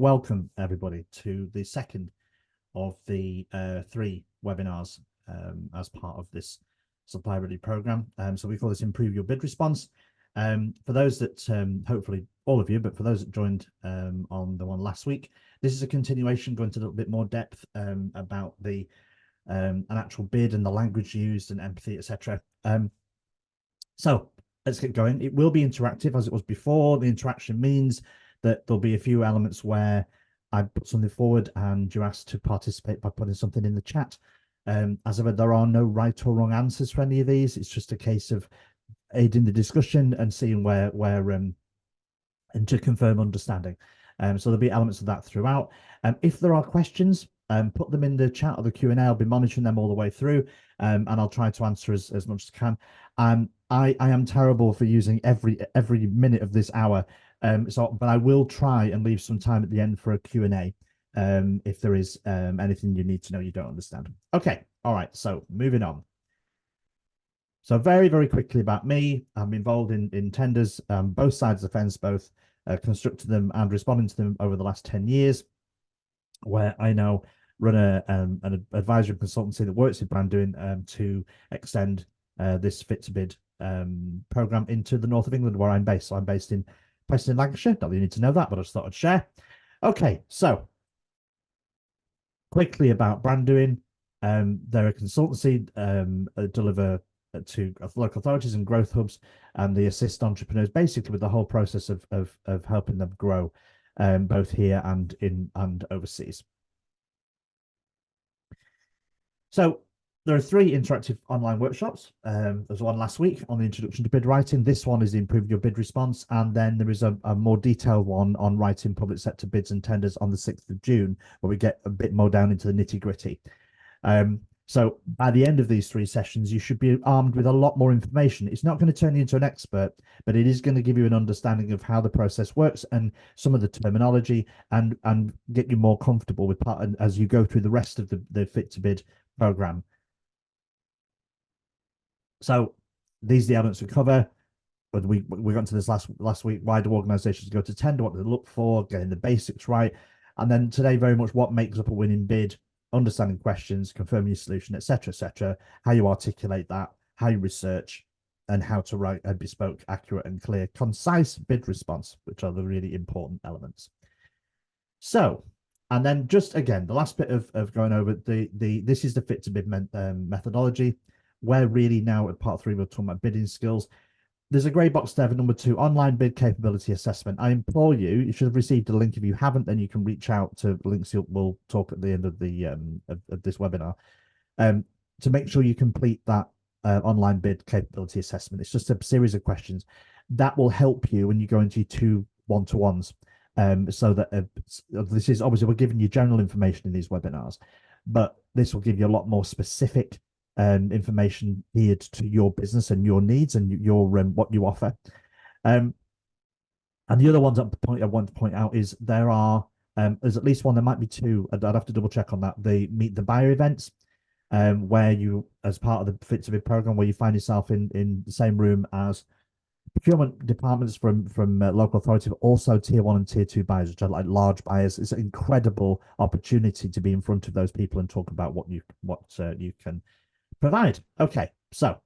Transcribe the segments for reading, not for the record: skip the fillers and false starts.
Welcome everybody to the second of the three webinars as part of this supply ready program. So we call this Improve Your Bid Response. For those that hopefully all of you, but for those that joined on the one last week, this is a continuation going to a little bit more depth about the an actual bid and the language used and empathy, etc. So let's get going. It will be interactive as it was before. The interaction means that there'll be a few elements where I put something forward and you're asked to participate by putting something in the chat. As ever, there are no right or wrong answers for any of these. It's just a case of aiding the discussion and seeing where and to confirm understanding. So there'll be elements of that throughout. If there are questions, put them in the chat or the Q&A. I'll be monitoring them all the way through, and I'll try to answer as much as I can. I am terrible for using every minute of this hour, but I will try and leave some time at the end for a Q&A if there is anything you need to know you don't understand. Okay, all right, so moving on. So very, very quickly about me. I'm involved in tenders, both sides of the fence, both constructing them and responding to them over the last 10 years, where I now run an advisory consultancy that works with brand doing to extend this Fit to Bid program into the north of England, where I'm based. So I'm based in Preston, Lancashire. Not that you need to know that, but I just thought I'd share. Okay, so quickly about brand doing. They're a consultancy, deliver to local authorities and growth hubs, and they assist entrepreneurs basically with the whole process of helping them grow, both here and overseas. So there are 3 interactive online workshops. There's one last week on the introduction to bid writing. This one is Improve Your Bid Response, and then there is a more detailed one on writing public sector bids and tenders on the 6th of June, where we get a bit more down into the nitty gritty. So by the end of these 3 sessions, you should be armed with a lot more information. It's not going to turn you into an expert, but it is going to give you an understanding of how the process works and some of the terminology, and get you more comfortable with part as you go through the rest of the Fit to Bid program. So these are the elements we cover. But we got into this last week. Why do organizations go to tender? What do they look for? Getting the basics right. And then today, very much what makes up a winning bid, understanding questions, confirming your solution, etc., how you articulate that, how you research, and how to write a bespoke, accurate, and clear, concise bid response, which are the really important elements. So, and then just again, the last bit of going over this is the Fit to Bid methodology, where really now at part 3 we're talking about bidding skills. There's a grey box there for number 2, online bid capability assessment. I implore you, you should have received a link. If you haven't, then you can reach out to links we'll talk at the end of the of this webinar, to make sure you complete that online bid capability assessment. It's just a series of questions that will help you when you go into 2 one-to-ones. So that this is obviously, we're giving you general information in these webinars, but this will give you a lot more specific information geared to your business and your needs and your what you offer. And the other ones I want to point out is there's at least one, there might be 2. I'd have to double check on that. The Meet the Buyer events, where you, as part of the Fit to Bid program, where you find yourself in the same room as procurement departments from local authority, but also tier 1 and tier 2 buyers, which are like large buyers. It's an incredible opportunity to be in front of those people and talk about what you can provide. Okay, so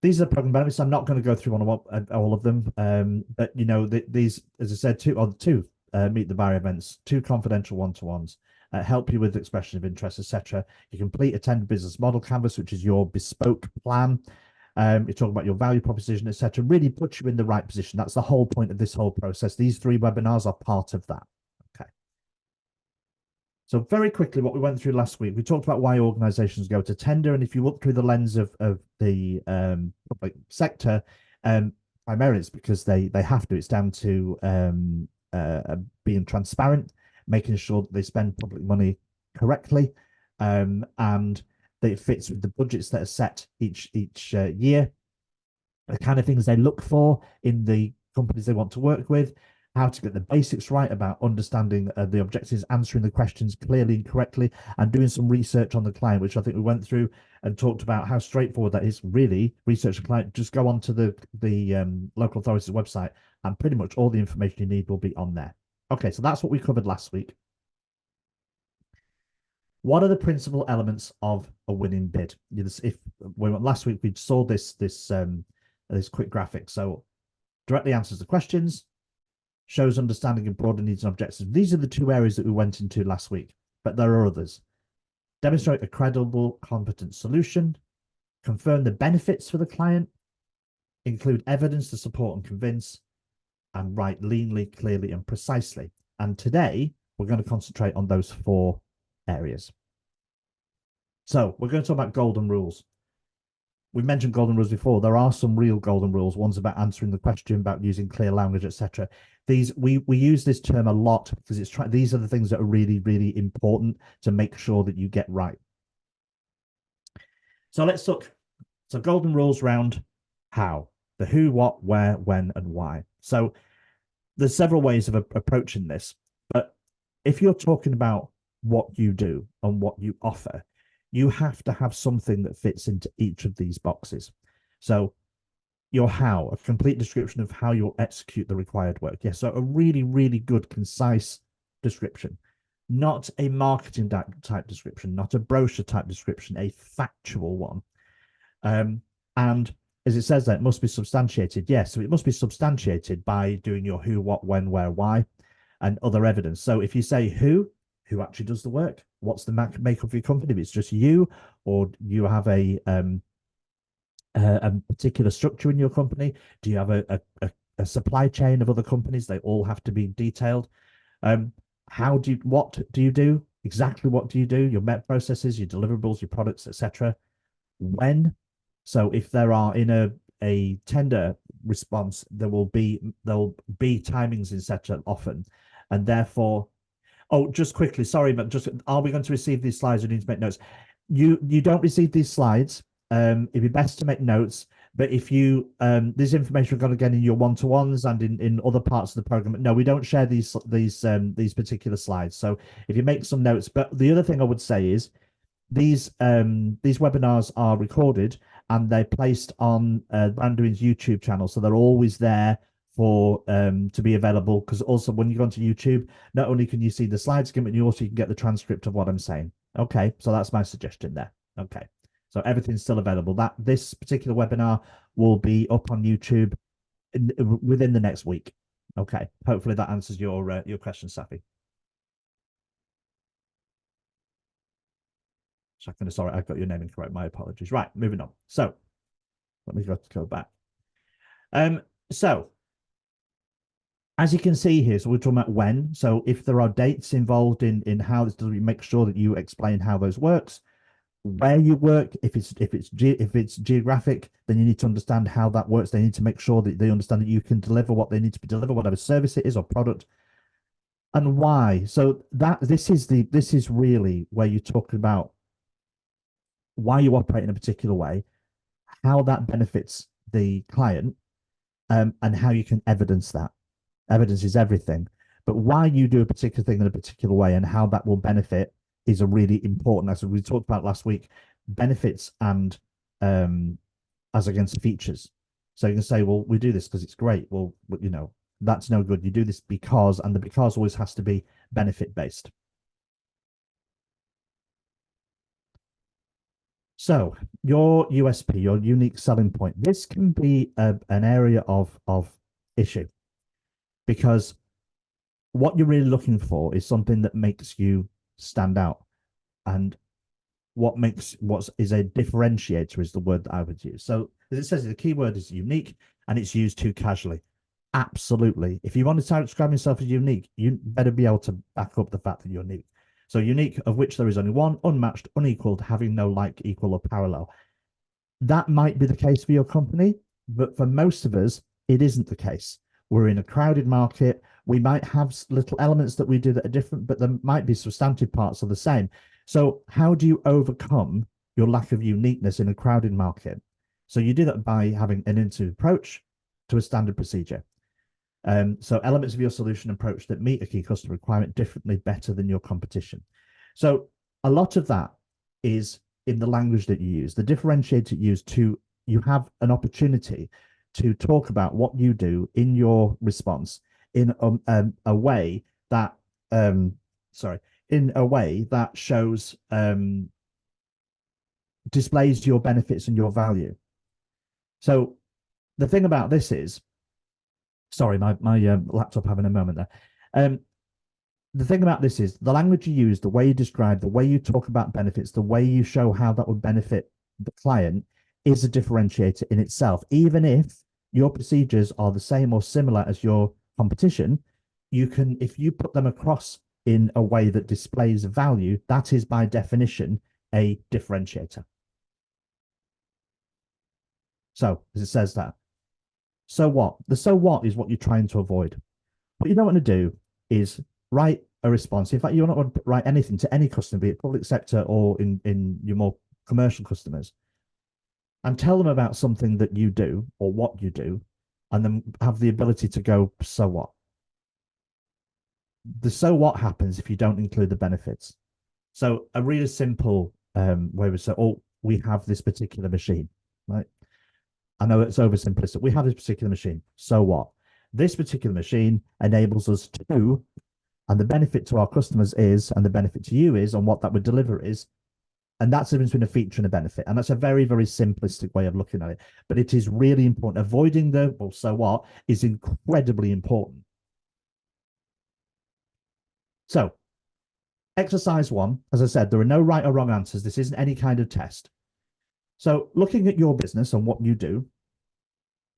these are the program benefits. I'm not going to go through all of them, but you know, these, as I said, two Meet the Buyer events, 2 confidential one-to-ones, help you with expression of interest, etc. You complete a tender business model canvas, which is your bespoke plan. You talk about your value proposition, etc. Really puts you in the right position. That's the whole point of this whole process. These 3 webinars are part of that. Okay. So very quickly, what we went through last week, we talked about why organizations go to tender. And if you look through the lens of the public sector, primarily it's because they have to. It's down to being transparent, making sure that they spend public money correctly, and that it fits with the budgets that are set each year, the kind of things they look for in the companies they want to work with, how to get the basics right about understanding the objectives, answering the questions clearly and correctly, and doing some research on the client, which I think we went through and talked about how straightforward that is. Really, research a client, just go onto the local authority's website, and pretty much all the information you need will be on there. Okay, so that's what we covered last week. What are the principal elements of a winning bid? If last week we saw this quick graphic, so directly answers the questions, shows understanding of broader needs and objectives. These are the two areas that we went into last week, but there are others. Demonstrate a credible, competent solution, confirm the benefits for the client, include evidence to support and convince, and write leanly, clearly, and precisely. And today, we're going to concentrate on those four areas. So we're going to talk about golden rules. We mentioned golden rules before. There are some real golden rules. One's about answering the question, about using clear language, etc. These we use this term a lot because these are the things that are really, really important to make sure that you get right. So let's look. So golden rules round how, the who, what, where, when, and why. So there's several ways of approaching this, but if you're talking about what you do and what you offer, you have to have something that fits into each of these boxes. So your how, a complete description of how you'll execute the required work. Yes, so a really, really good, concise description, not a marketing type description, not a brochure type description, a factual one. And as it says that, it must be substantiated. Yes, so it must be substantiated by doing your who, what, when, where, why, and other evidence. So if you say who actually does the work? What's the makeup of your company? If it's just you, or you have a particular structure in your company? Do you have a supply chain of other companies? They all have to be detailed. What do you do? Exactly what do you do? Your MET processes, your deliverables, your products, etc. When? So if there are in a tender response, there'll be timings, etc. often, and therefore, oh, just quickly, sorry, but just are we going to receive these slides? We need to make notes. You don't receive these slides. It'd be best to make notes. But if you this information we've got again in your one-to-ones and in other parts of the program. No, we don't share these particular slides. So if you make some notes, but the other thing I would say is these webinars are recorded and they're placed on Brandywin's YouTube channel, so they're always there for to be available. Because also when you go onto YouTube, not only can you see the slides again, but you also can get the transcript of what I'm saying. Okay, so that's my suggestion there. Okay, so everything's still available. This particular webinar will be up on YouTube within the next week. Okay, hopefully that answers your question, Safi. Sorry, I've got your name incorrect. My apologies. Right, moving on. So let me go back. So as you can see here, so we're talking about when. So if there are dates involved in how this does, we make sure that you explain how those works. Where you work, if it's geographic, then you need to understand how that works. They need to make sure that they understand that you can deliver what they need to be delivered, whatever service it is or product. And why? So this is really where you talk about why you operate in a particular way, how that benefits the client, and how you can evidence that. Evidence is everything, but why you do a particular thing in a particular way and how that will benefit is a really important, as we talked about last week, benefits and as against features. So you can say, well, we do this because it's great. Well, you know, that's no good. You do this because, and the because always has to be benefit based. So your USP, your unique selling point, this can be an area of issue, because what you're really looking for is something that makes you stand out. And what is a differentiator is the word that I would use. So as it says, the key word is unique, and it's used too casually. Absolutely. If you want to describe yourself as unique, you better be able to back up the fact that you're unique. So unique, of which there is only one, unmatched, unequaled, having no like, equal, or parallel. That might be the case for your company, but for most of us, it isn't the case. We're in a crowded market. We might have little elements that we do that are different, but there might be substantive parts of the same. So how do you overcome your lack of uniqueness in a crowded market? So you do that by having an innovative approach to a standard procedure. So elements of your solution approach that meet a key customer requirement differently, better than your competition. So a lot of that is in the language that you use, the differentiator you use. You have an opportunity to talk about what you do in your response in a way that sorry, in a way that shows displays your benefits and your value. So the thing about this is, sorry, my laptop having a moment there. The thing about this is the language you use, the way you describe, the way you talk about benefits, the way you show how that would benefit the client is a differentiator in itself. Even if your procedures are the same or similar as your competition, you can, if you put them across in a way that displays value, that is by definition a differentiator. So, as it says that. So what? The so what is what you're trying to avoid. What you don't want to do is write a response. In fact, you don't want to write anything to any customer, be it public sector or in your more commercial customers, and tell them about something that you do or what you do, and then have the ability to go, so what? The so what happens if you don't include the benefits. So a really simple way we say, oh, we have this particular machine, right? I know it's oversimplistic. We have this particular machine. So what? This particular machine enables us to, and the benefit to our customers is, and the benefit to you is, and what that would deliver is, and that's the difference between a feature and a benefit. And that's a very, very simplistic way of looking at it. But it is really important. Avoiding the, well, so what is incredibly important. So exercise one, as I said, there are no right or wrong answers. This isn't any kind of test. So looking at your business and what you do,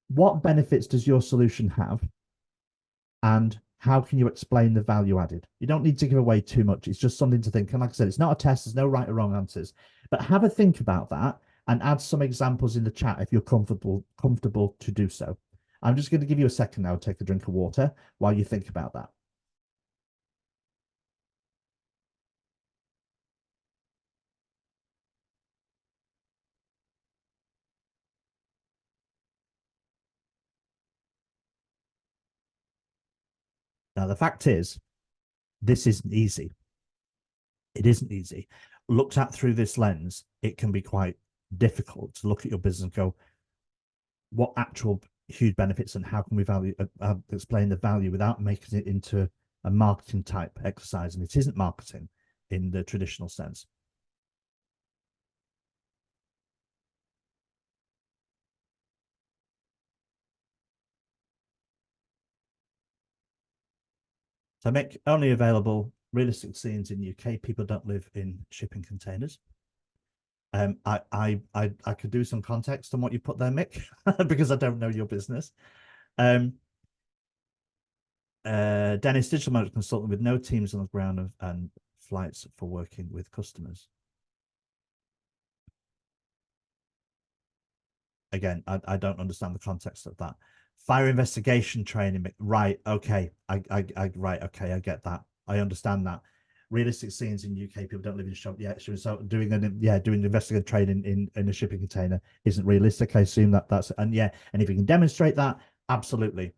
what benefits does your solution have? And how can you explain the value added? You don't need to give away too much. It's just something to think. And like I said, it's not a test. There's no right or wrong answers. But have a think about that and add some examples in the chat if you're comfortable to do so. I'm just going to give you a second now to take a drink of water while you think about that. Now, the fact is, this isn't easy. It isn't easy. Looked at through this lens, it can be quite difficult to look at your business and go, what actual huge benefits and how can we explain the value without making it into a marketing type exercise? And it isn't marketing in the traditional sense. So make only available realistic scenes in UK. People don't live in shipping containers. I could do some context on what you put there, Mick, because I don't know your business. Dennis, digital management consultant with no teams on the ground and flights for working with customers. Again, I don't understand the context of that. Fire investigation training, right? Okay, right. Okay, I get that. I understand that. Realistic scenes in UK, people don't live in shop. Yeah, so doing investigative training in a shipping container isn't realistic. I assume that's and if you can demonstrate that, absolutely.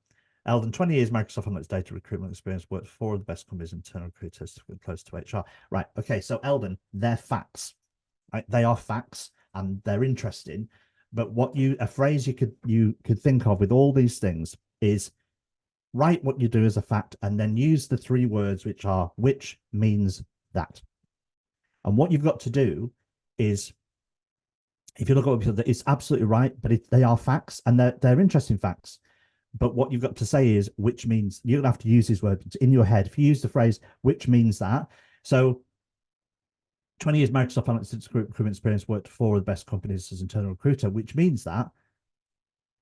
Eldon, 20 years Microsoft Analytics data recruitment experience, worked for the best companies, internal recruiters, close to HR. Right. Okay. So Eldon, they're facts. Right? They are facts and they're interesting. But a phrase you could think of with all these things is write what you do as a fact and then use the three words which means that. And what you've got to do is, if you look at what it's absolutely right, but they are facts and they're interesting facts. But what you've got to say is which means, you don't have to use these words in your head. If you use the phrase which means that, so 20 years Microsoft Analytics recruitment experience, worked for the best companies as internal recruiter, which means that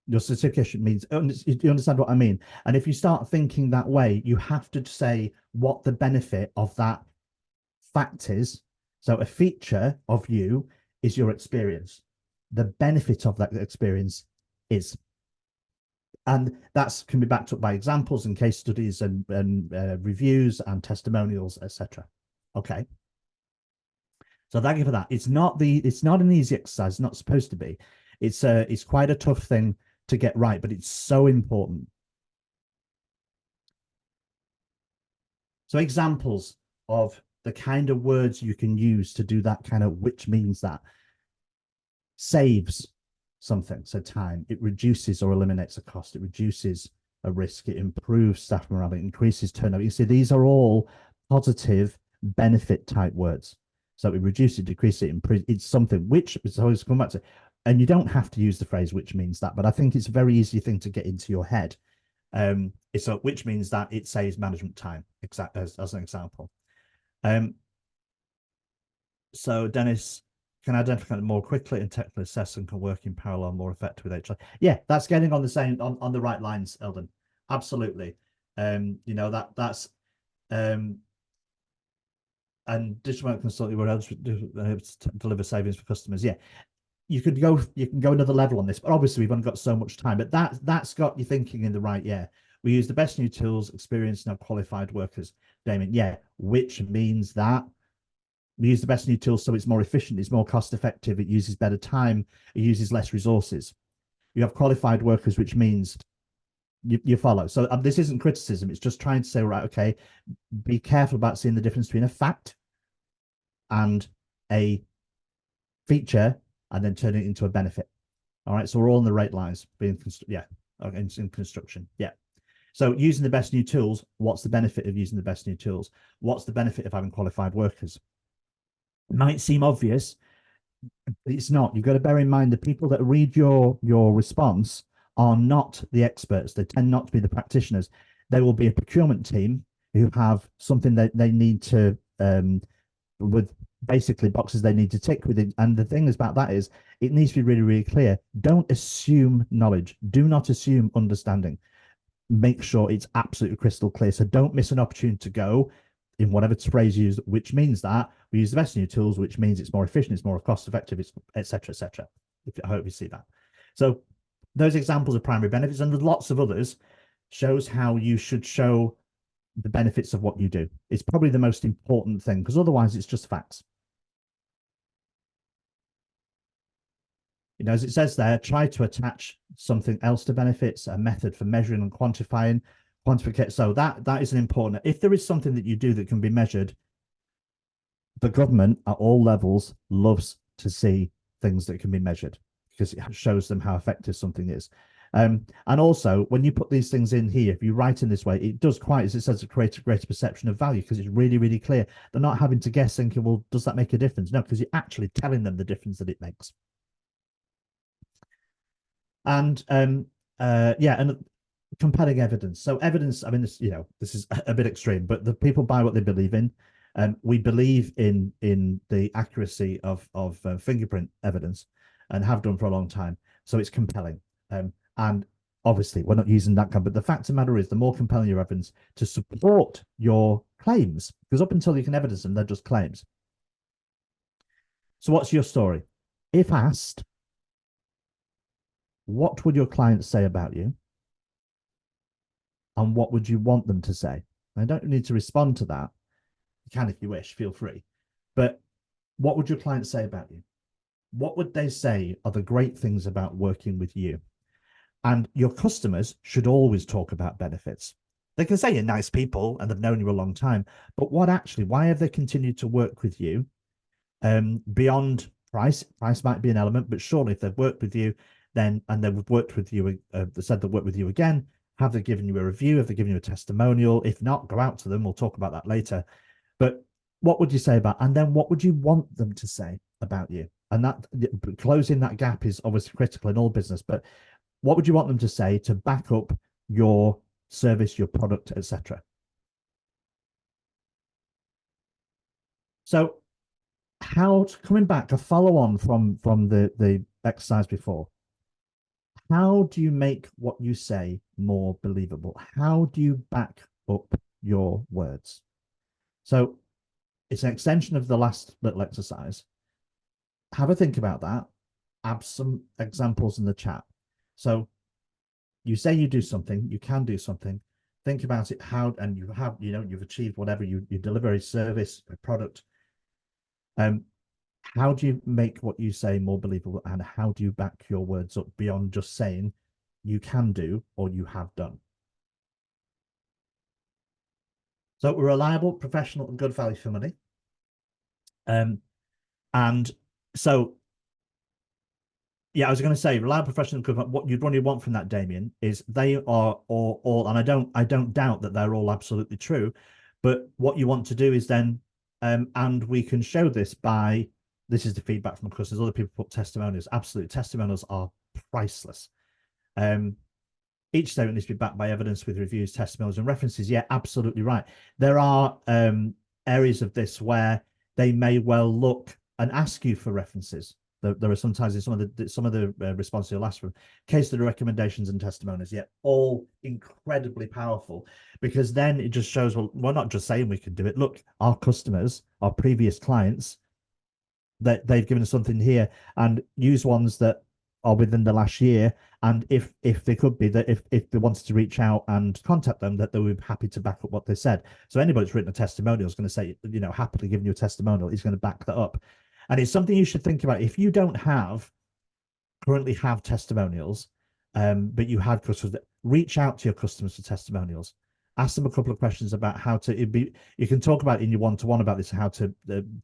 your certification means, you understand what I mean? And if you start thinking that way, you have to say what the benefit of that fact is. So a feature of you is your experience. The benefit of that experience is. And that can be backed up by examples and case studies and reviews and testimonials, etc. Okay. So thank you for that. It's not an easy exercise. It's not supposed to be. It's quite a tough thing to get right, but it's so important. So examples of the kind of words you can use to do that kind of which means that. Saves something, so time. It reduces or eliminates a cost. It reduces a risk, it improves staff morale, it increases turnover. You see, these are all positive benefit type words. So it reduces it, decreases it, improves. It's something which is always come back to, and you don't have to use the phrase which means that, but I think it's a very easy thing to get into your head. It's which means that it saves management time, as an example. So Dennis can identify more quickly and technically assess and can work in parallel more effectively with each other. Yeah, that's getting on the same on the right lines, Eldon. Absolutely. You know, that's and digital consulting were able to deliver savings for customers. Yeah, you can go another level on this, but obviously we've only got so much time. But that's got you thinking in the right. Yeah, we use the best new tools, experienced and qualified workers. Damien, yeah, which means that we use the best new tools so it's more efficient, it's more cost effective, it uses better time, it uses less resources. You have qualified workers, which means you follow. So this isn't criticism, it's just trying to say, right, okay, be careful about seeing the difference between a fact and a feature and then turning it into a benefit. All right, so we're all in the right lines, in construction. Yeah. So using the best new tools, what's the benefit of using the best new tools? What's the benefit of having qualified workers? It might seem obvious, but it's not. You've got to bear in mind the people that read your response are not the experts. They tend not to be the practitioners. There will be a procurement team who have something that they need to with basically boxes they need to tick with it. And the thing about that is it needs to be really, really clear. Don't assume knowledge. Do not assume understanding. Make sure it's absolutely crystal clear. So don't miss an opportunity to go in whatever phrase you use, which means that we use the best new tools, which means it's more efficient, it's more cost effective, it's etc. etc. I hope you see that. So those examples of primary benefits, and there's lots of others, shows how you should show the benefits of what you do. It's probably the most important thing, because otherwise it's just facts. You know, as it says there, try to attach something else to benefits, a method for measuring and quantifying. So that is an important. If there is something that you do that can be measured, the government at all levels loves to see things that can be measured because it shows them how effective something is. And also, when you put these things in here, if you write in this way, it does quite, as it says, create a greater perception of value because it's really, really clear. They're not having to guess thinking, well, does that make a difference? No, because you're actually telling them the difference that it makes. And yeah, and compelling evidence. So evidence, I mean, this, you know, this is a bit extreme, but the people buy what they believe in. We believe in the accuracy of fingerprint evidence and have done for a long time. So it's compelling. And obviously, we're not using that kind, but the fact of the matter is, the more compelling your evidence to support your claims, because up until you can evidence them, they're just claims. So what's your story? If asked, what would your clients say about you? And what would you want them to say? I don't need to respond to that. You can if you wish, feel free. But what would your clients say about you? What would they say are the great things about working with you? And your customers should always talk about benefits. They can say you're nice people and they've known you a long time, but what actually, why have they continued to work with you beyond price? Price might be an element, but surely if they've worked with you, then, and they've worked with you, they said they'll work with you again, have they given you a review? Have they given you a testimonial? If not, go out to them. We'll talk about that later. But what would you say about, and then what would you want them to say about you? And that closing that gap is obviously critical in all business, but what would you want them to say to back up your service, your product, etc.? So coming back, a follow on from the exercise before, how do you make what you say more believable? How do you back up your words? So it's an extension of the last little exercise. Have a think about that. Add some examples in the chat. So you say you do something, you can do something. Think about it, how, and you have, you know, you've achieved whatever, you deliver a service, a product. How do you make what you say more believable, and how do you back your words up beyond just saying you can do or you have done? So we're reliable, professional, and good value for money. And so Yeah, I was going to say, reliable professional equipment. What you'd really want from that, Damien, is they are all, and I don't doubt that they're all absolutely true, but what you want to do is then, and we can show this by, this is the feedback from customers. Other people put testimonials. Absolute testimonials are priceless. Um, each statement needs to be backed by evidence with reviews, testimonials, and references. Yeah, absolutely right. There are areas of this where they may well look and ask you for references. There are sometimes in some of the responses you'll ask for case study recommendations and testimonials. Yeah, all incredibly powerful, because then it just shows, well, we're not just saying we can do it. Look, our customers, our previous clients, that they've given us something here, and use ones that are within the last year. And if they could be, that if they wanted to reach out and contact them, that they would be happy to back up what they said. So anybody that's written a testimonial is going to say, happily giving you a testimonial, is going to back that up. And it's something you should think about. If you don't currently have testimonials, but you had customers, that reach out to your customers for testimonials. Ask them a couple of questions about how to be. You can talk about in your one-to-one about this, how to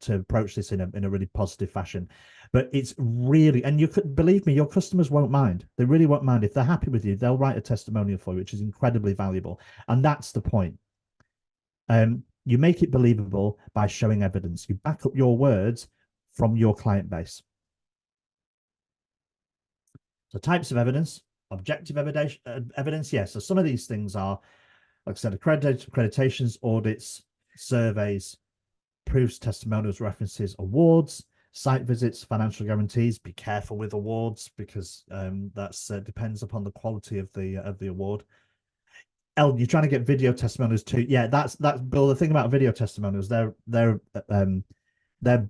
approach this in a really positive fashion. But it's really, and you could believe me, your customers won't mind. They really won't mind. If they're happy with you, they'll write a testimonial for you, which is incredibly valuable. And that's the point. You make it believable by showing evidence. You back up your words from your client base. So types of evidence, objective evidence. Yes. So some of these things are, like I said, accreditations, audits, surveys, proofs, testimonials, references, awards, site visits, financial guarantees. Be careful with awards, because that's depends upon the quality of the award. You're trying to get video testimonials too. Yeah, that's Bill. The thing about video testimonials, they're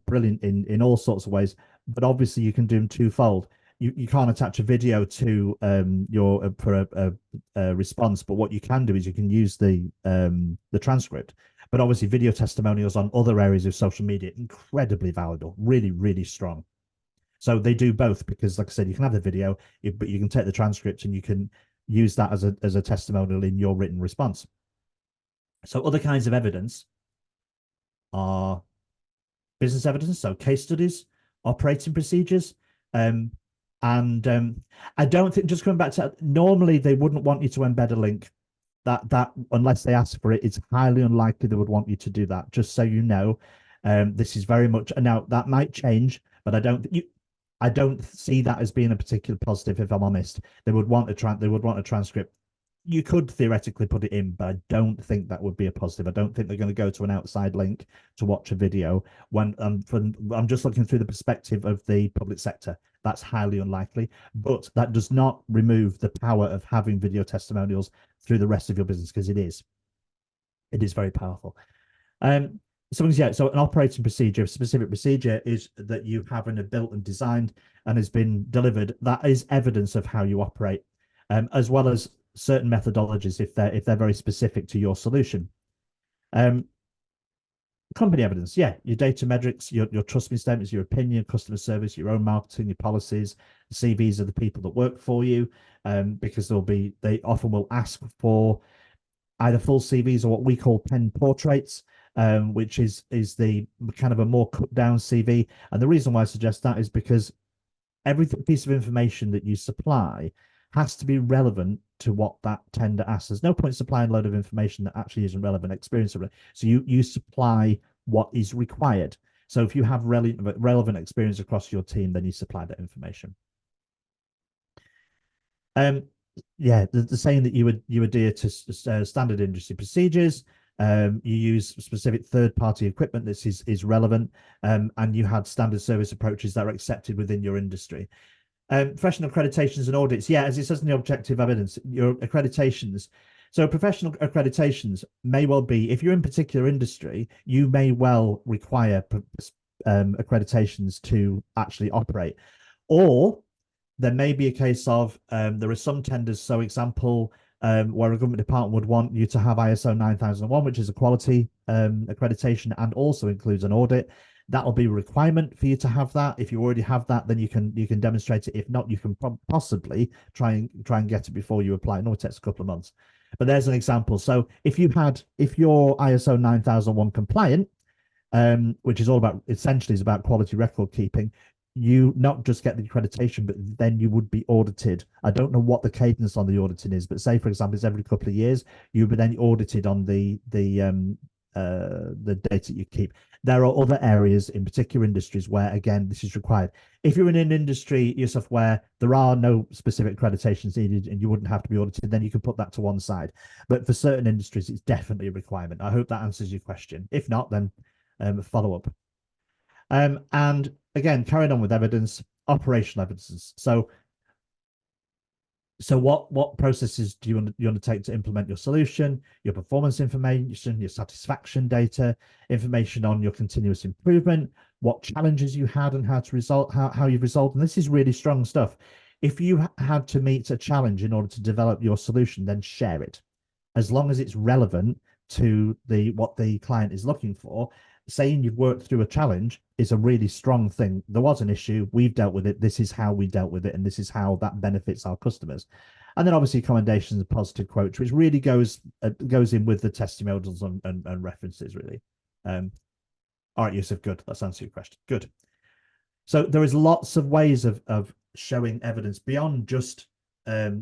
brilliant in all sorts of ways, but obviously you can do them twofold. You can't attach a video to your for a response, but what you can do is you can use the transcript. But obviously, video testimonials on other areas of social media, incredibly valuable, really, really strong. So they do both, because, like I said, you can have the video, but you can take the transcript and you can use that as a testimonial in your written response. So other kinds of evidence are business evidence, so case studies, operating procedures, and I don't think, just coming back to, normally they wouldn't want you to embed a link. That unless they ask for it, it's highly unlikely they would want you to do that. Just so you know, this is very much, now that might change, but I don't see that as being a particular positive. If I'm honest, they would want a transcript. You could theoretically put it in, but I don't think that would be a positive. I don't think they're going to go to an outside link to watch a video. When I'm just looking through the perspective of the public sector, that's highly unlikely. But that does not remove the power of having video testimonials through the rest of your business, because it is very powerful. So an operating procedure, a specific procedure, is that you have built and designed and has been delivered. That is evidence of how you operate, as well as certain methodologies if they're very specific to your solution. Company evidence, yeah, your data metrics, your trust me statements, your opinion, customer service, your own marketing, your policies, the CVs of the people that work for you, because they often will ask for either full CVs or what we call pen portraits, which is the kind of a more cut down CV. And the reason why I suggest that is because every piece of information that you supply has to be relevant to what that tender asks. There's no point supplying a load of information that actually isn't relevant, experience. So you supply what is required. So if you have relevant experience across your team, then you supply that information. Yeah, the saying that you adhere to standard industry procedures. You use specific third-party equipment that is relevant, and you had standard service approaches that are accepted within your industry. Professional accreditations and audits. Yeah, as it says in the objective evidence, your accreditations. So professional accreditations may well be, if you're in particular industry, you may well require accreditations to actually operate. Or there may be a case of there are some tenders, so example, where a government department would want you to have ISO 9001, which is a quality accreditation and also includes an audit. That'll be a requirement for you to have that. If you already have that, then you can demonstrate it. If not, you can possibly try and get it before you apply. It only takes a couple of months. But there's an example. So if you're ISO 9001 compliant, which is all about, essentially is about quality record keeping, you not just get the accreditation, but then you would be audited. I don't know what the cadence on the auditing is, but say, for example, it's every couple of years, you would then audited on the data you keep. There are other areas in particular industries where, again, this is required. If you're in an industry yourself where there are no specific accreditations needed and you wouldn't have to be audited, then you can put that to one side. But for certain industries, it's definitely a requirement. I hope that answers your question. If not, then follow up. And again, carrying on with evidence, operational evidences. So what processes do you undertake to implement your solution, your performance information, your satisfaction data, information on your continuous improvement, what challenges you had and how to resolve, how you've resolved. And this is really strong stuff. If you had to meet a challenge in order to develop your solution, then share it. As long as it's relevant to what the client is looking for. Saying you've worked through a challenge is a really strong thing. There was an issue, we've dealt with it, this is how we dealt with it, and this is how that benefits our customers. And then obviously commendations and positive quotes, which really goes in with the testimonials and references, really. All right, Yusuf, good. Let's answer your question. Good. So there is lots of ways of showing evidence beyond just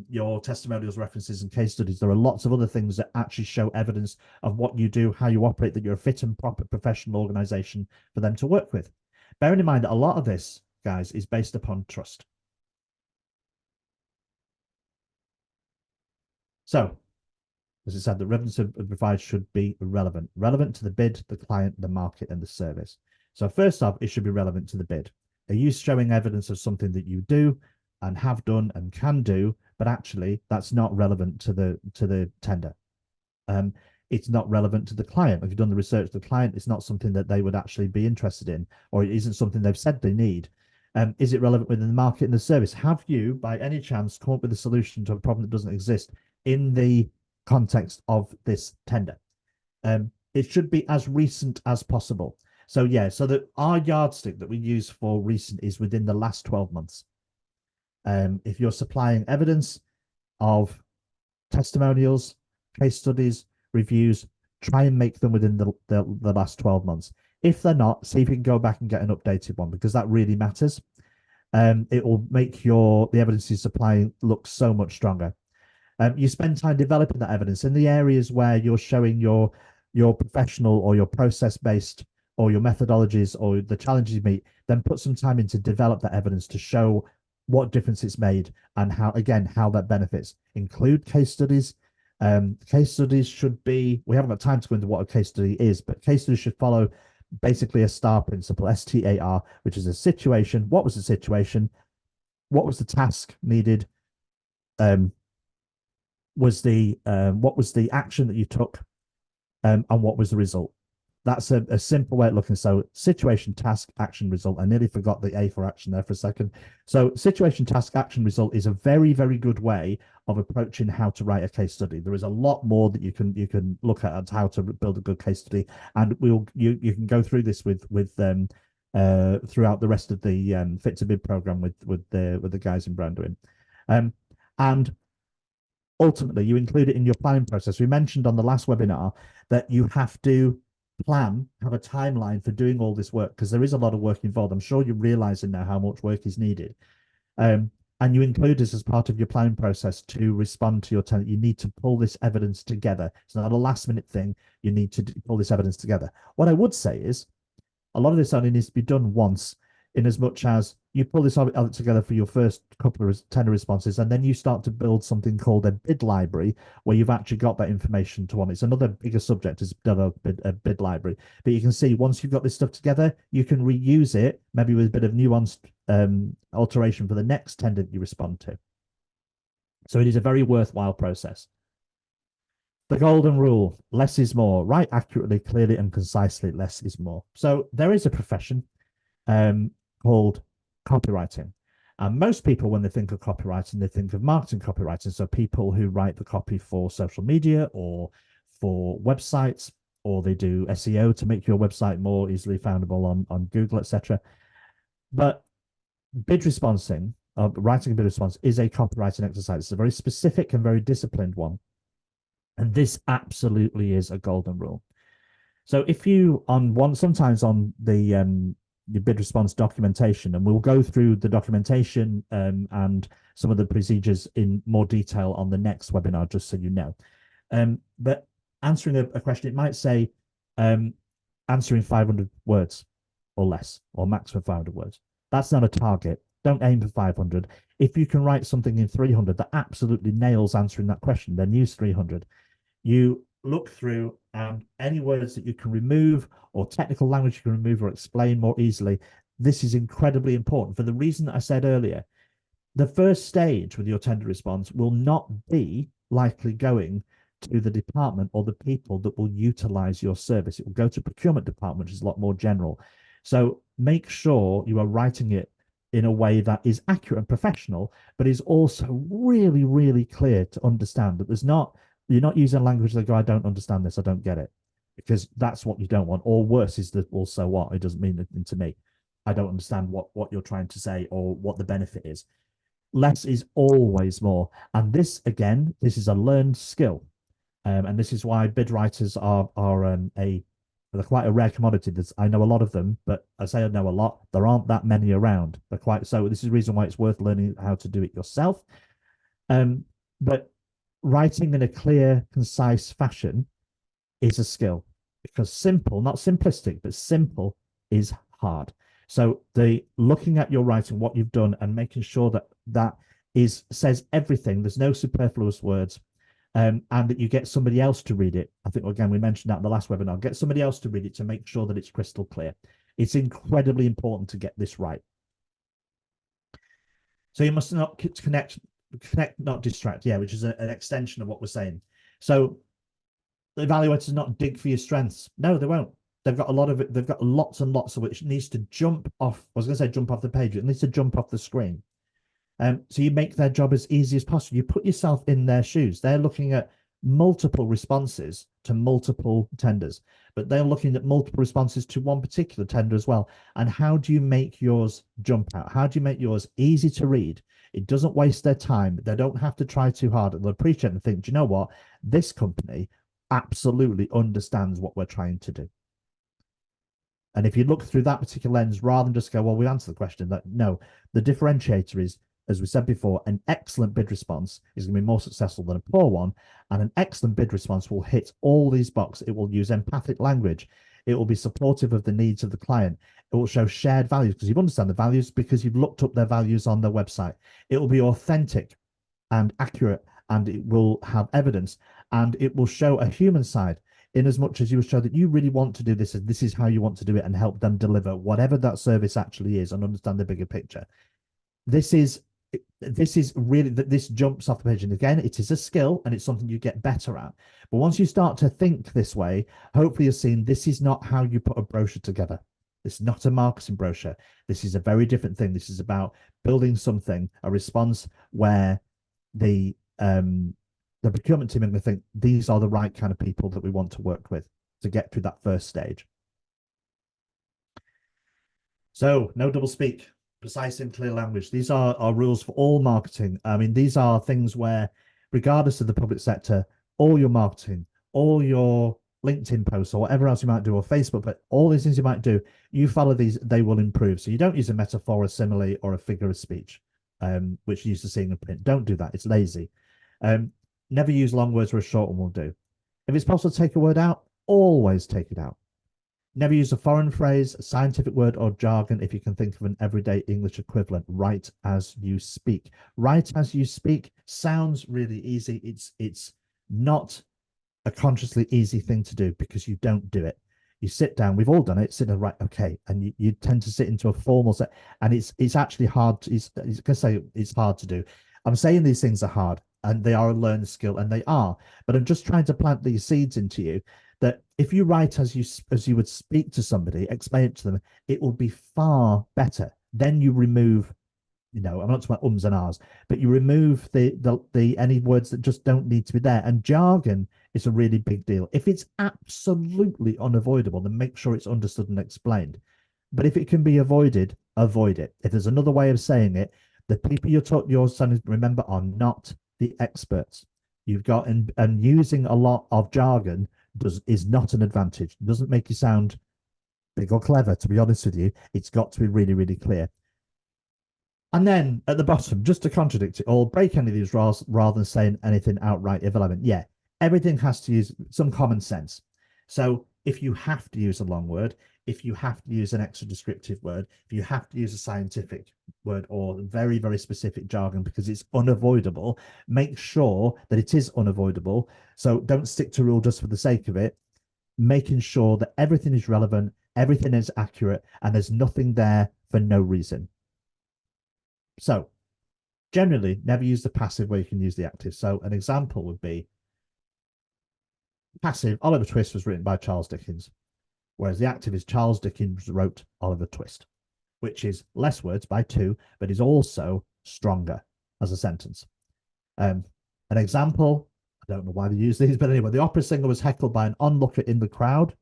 your testimonials, references, and case studies. There are lots of other things that actually show evidence of what you do, how you operate, that you're a fit and proper professional organization for them to work with. Bearing in mind that a lot of this, guys, is based upon trust. So, as I said, the evidence provided should be relevant to the bid, the client, the market, and the service. So first off, it should be relevant to the bid. Are you showing evidence of something that you do and have done and can do, but actually that's not relevant to the tender? It's not relevant to the client. If you've done the research, the client, it's not something that they would actually be interested in, or it isn't something they've said they need. Is it relevant within the market and the service? Have you, by any chance, come up with a solution to a problem that doesn't exist in the context of this tender? It should be as recent as possible. So yeah, so that our yardstick that we use for recent is within the last 12 months. If you're supplying evidence of testimonials, case studies, reviews, try and make them within the last 12 months. If they're not, see if you can go back and get an updated one, because that really matters. It will make the evidence you're supplying look so much stronger. You spend time developing that evidence in the areas where you're showing your professional or your process-based or your methodologies or the challenges you meet, then put some time in to develop that evidence to show what difference it's made and how that benefits. Include case studies. Case studies should be, we haven't got time to go into what a case study is, but case studies should follow basically a STAR principle, STAR, which is a situation. What was the situation? What was the task needed? What was the action that you took? And what was the result? That's a simple way of looking. So situation, task, action, result. I nearly forgot the A for action there for a second. So situation, task, action, result is a very, very good way of approaching how to write a case study. There is a lot more that you can look at how to build a good case study, and you can go through this with throughout the rest of the Fit to Bid program with the guys in Brandon. And ultimately, you include it in your planning process. We mentioned on the last webinar that you have to have a timeline for doing all this work, because there is a lot of work involved. I'm sure you're realizing now how much work is needed. And you include this as part of your planning process to respond to your tenant. You need to pull this evidence together. It's not a last minute thing. You need to pull this evidence together. What I would say is a lot of this only needs to be done once, in as much as you pull this together for your first couple of tender responses, and then you start to build something called a bid library, where you've actually got that information to one. It's another bigger subject, is a bid library. But you can see once you've got this stuff together, you can reuse it, maybe with a bit of nuanced alteration for the next tender that you respond to. So it is a very worthwhile process. The golden rule: less is more. Write accurately, clearly, and concisely. Less is more. So there is a profession called copywriting. And most people, when they think of copywriting, they think of marketing copywriting. So people who write the copy for social media or for websites, or they do SEO to make your website more easily foundable on Google, etc. But bid responsing, writing a bid response, is a copywriting exercise. It's a very specific and very disciplined one. And this absolutely is a golden rule. So if you sometimes on your bid response documentation, and we'll go through the documentation and some of the procedures in more detail on the next webinar, just so you know. But answering a question, it might say answering 500 words or less, or maximum 500 words. That's not a target. Don't aim for 500. If you can write something in 300 that absolutely nails answering that question, then use 300. You look through and any words that you can remove or technical language you can remove or explain more easily. This is incredibly important for the reason that I said earlier. The first stage with your tender response will not be likely going to the department or the people that will utilize your service. It will go to procurement department, which is a lot more general. So make sure you are writing it in a way that is accurate and professional, but is also really, really clear to understand. That you're not using language that go, I don't understand this, I don't get it, because that's what you don't want. Or worse is that also what it doesn't mean anything to me. I don't understand what you're trying to say or what the benefit is. Less is always more. And this, again, this is a learned skill. And this is why bid writers are they're quite a rare commodity. I know a lot of them, but I say I know a lot. There aren't that many around. They're quite so. This is the reason why it's worth learning how to do it yourself. But writing in a clear, concise fashion is a skill, because simple, not simplistic, but simple is hard. So the looking at your writing, what you've done, and making sure that says everything. There's no superfluous words. And that you get somebody else to read it. I think, again, we mentioned that in the last webinar. Get somebody else to read it to make sure that it's crystal clear. It's incredibly important to get this right. So you must not connect, not distract. Yeah, which is an extension of what we're saying. So the evaluators not dig for your strengths. No, they won't. They've got a lot of it. They've got lots and lots of it. It needs to jump off. I was going to say jump off the page. It needs to jump off the screen. So you make their job as easy as possible. You put yourself in their shoes. They're looking at multiple responses to multiple tenders, but they're looking at multiple responses to one particular tender as well. And how do you make yours jump out? How do you make yours easy to read? It doesn't waste their time. They don't have to try too hard. They'll appreciate and think, do you know what? This company absolutely understands what we're trying to do. And if you look through that particular lens, rather than just go, well, we answered the question, that no, the differentiator is, as we said before, an excellent bid response is going to be more successful than a poor one. And an excellent bid response will hit all these boxes. It will use empathic language. It will be supportive of the needs of the client. It will show shared values because you understand the values, because you've looked up their values on their website. It will be authentic and accurate, and it will have evidence, and it will show a human side, in as much as you will show that you really want to do this, and this is how you want to do it, and help them deliver whatever that service actually is and understand the bigger picture. This is really, this jumps off the page. And again, it is a skill and it's something you get better at. But once you start to think this way, hopefully you're seeing this is not how you put a brochure together. It's not a marketing brochure. This is a very different thing. This is about building something, a response where the procurement team are going to think these are the right kind of people that we want to work with to get through that first stage. So no double speak. Precise and clear language. These are our rules for all marketing. I mean, these are things where, regardless of the public sector, all your marketing, all your LinkedIn posts or whatever else you might do, or Facebook, but all these things you might do, you follow these, they will improve. So you don't use a metaphor, a simile, or a figure of speech, which you used to see in print. Don't do that. It's lazy. Never use long words, or a short one will do. If it's possible to take a word out, always take it out. Never use a foreign phrase, a scientific word, or jargon if you can think of an everyday English equivalent. Write as you speak. Write as you speak sounds really easy. It's not a consciously easy thing to do because you don't do it. You sit down. We've all done it. Sit down, right? Okay, and you tend to sit into a formal set, and it's actually hard. It's gonna say it's hard to do. I'm saying these things are hard, and they are a learned skill, and they are. But I'm just trying to plant these seeds into you, that if you write as you would speak to somebody, explain it to them, it will be far better. Then you remove, I'm not talking about ums and ahs, but you remove the any words that just don't need to be there. And jargon is a really big deal. If it's absolutely unavoidable, then make sure it's understood and explained. But if it can be avoided, avoid it. If there's another way of saying it, the people you're son, remember, are not the experts. You've got, and using a lot of jargon is not an advantage. It doesn't make you sound big or clever, to be honest with you. It's got to be really, really clear. And then at the bottom, just to contradict it all, break any of these rules rather than saying anything outright irrelevant. Yeah, everything has to use some common sense. So if you have to use a long word, if you have to use an extra descriptive word, if you have to use a scientific word or very, very specific jargon because it's unavoidable, make sure that it is unavoidable. So don't stick to rule just for the sake of it, making sure that everything is relevant, everything is accurate, and there's nothing there for no reason. So generally, never use the passive where you can use the active. So an example would be passive, Oliver Twist was written by Charles Dickens, whereas the active is Charles Dickens wrote Oliver Twist, which is less words by 2, but is also stronger as a sentence. An example, I don't know why they use these, but anyway, the opera singer was heckled by an onlooker in the crowd.